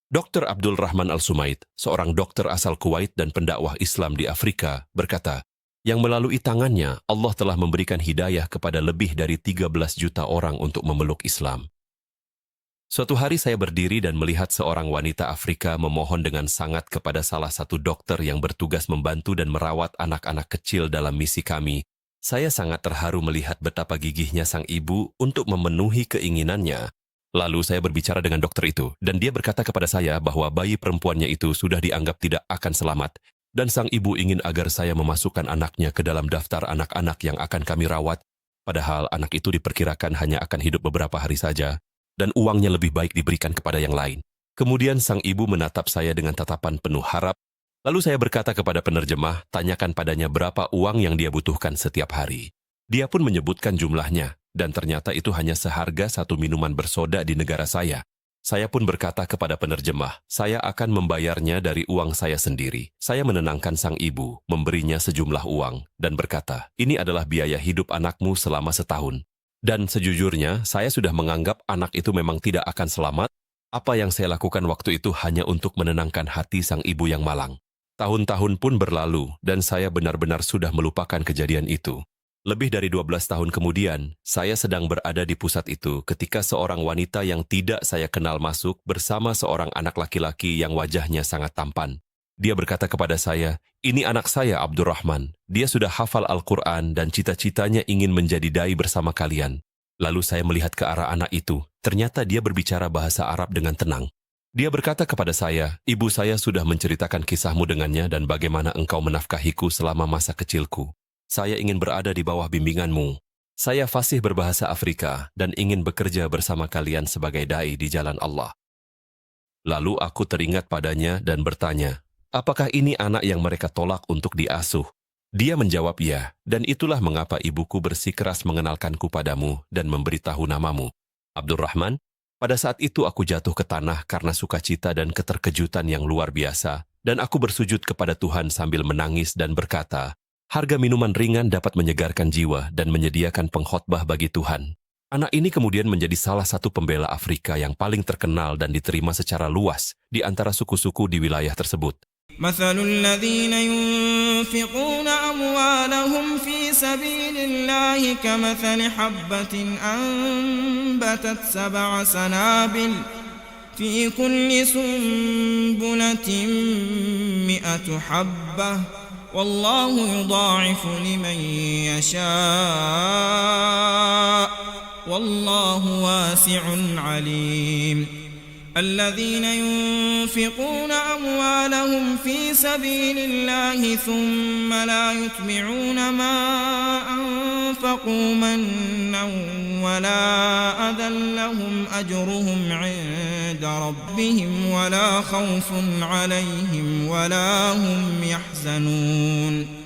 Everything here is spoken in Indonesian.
Dr. Abdul Rahman Al-Sumaid, seorang dokter asal Kuwait dan pendakwah Islam di Afrika, berkata, yang melalui tangannya Allah telah memberikan hidayah kepada lebih dari 13 juta orang untuk memeluk Islam. Suatu hari saya berdiri dan melihat seorang wanita Afrika memohon dengan sangat kepada salah satu dokter yang bertugas membantu dan merawat anak-anak kecil dalam misi kami. Saya sangat terharu melihat betapa gigihnya sang ibu untuk memenuhi keinginannya. Lalu saya berbicara dengan dokter itu, dan dia berkata kepada saya bahwa bayi perempuannya itu sudah dianggap tidak akan selamat, dan sang ibu ingin agar saya memasukkan anaknya ke dalam daftar anak-anak yang akan kami rawat, padahal anak itu diperkirakan hanya akan hidup beberapa hari saja, dan uangnya lebih baik diberikan kepada yang lain. Kemudian sang ibu menatap saya dengan tatapan penuh harap, lalu saya berkata kepada penerjemah, tanyakan padanya berapa uang yang dia butuhkan setiap hari. Dia pun menyebutkan jumlahnya, dan ternyata itu hanya seharga satu minuman bersoda di negara saya. Saya pun berkata kepada penerjemah, saya akan membayarnya dari uang saya sendiri. Saya menenangkan sang ibu, memberinya sejumlah uang, dan berkata, ini adalah biaya hidup anakmu selama setahun. Dan sejujurnya, saya sudah menganggap anak itu memang tidak akan selamat. Apa yang saya lakukan waktu itu hanya untuk menenangkan hati sang ibu yang malang. Tahun-tahun pun berlalu, dan saya benar-benar sudah melupakan kejadian itu. Lebih dari 12 tahun kemudian, saya sedang berada di pusat itu ketika seorang wanita yang tidak saya kenal masuk bersama seorang anak laki-laki yang wajahnya sangat tampan. Dia berkata kepada saya, ini anak saya Abdurrahman. Dia sudah hafal Al-Quran dan cita-citanya ingin menjadi dai bersama kalian. Lalu saya melihat ke arah anak itu. Ternyata dia berbicara bahasa Arab dengan tenang. Dia berkata kepada saya, ibu saya sudah menceritakan kisahmu dengannya dan bagaimana engkau menafkahiku selama masa kecilku. Saya ingin berada di bawah bimbinganmu. Saya fasih berbahasa Afrika dan ingin bekerja bersama kalian sebagai dai di jalan Allah. Lalu aku teringat padanya dan bertanya, apakah ini anak yang mereka tolak untuk diasuh? Dia menjawab ya, dan itulah mengapa ibuku bersikeras mengenalkanku padamu dan memberitahu namamu. Abdurrahman, pada saat itu aku jatuh ke tanah karena sukacita dan keterkejutan yang luar biasa, dan aku bersujud kepada Tuhan sambil menangis dan berkata, harga minuman ringan dapat menyegarkan jiwa dan menyediakan pengkhotbah bagi Tuhan. Anak ini kemudian menjadi salah satu pembela Afrika yang paling terkenal dan diterima secara luas di antara suku-suku di wilayah tersebut. مثل الذين ينفقون أموالهم في سبيل الله كمثل حبة أنبتت 7 سنابل في كل سنبلة 100 حبة والله يضاعف لمن يشاء والله واسع عليم الذين ينفقون أموالهم في سبيل الله ثم لا يتبعون ما أنفقوا منا ولا أذى لهم أجرهم عند ربهم ولا خوف عليهم ولا هم يحزنون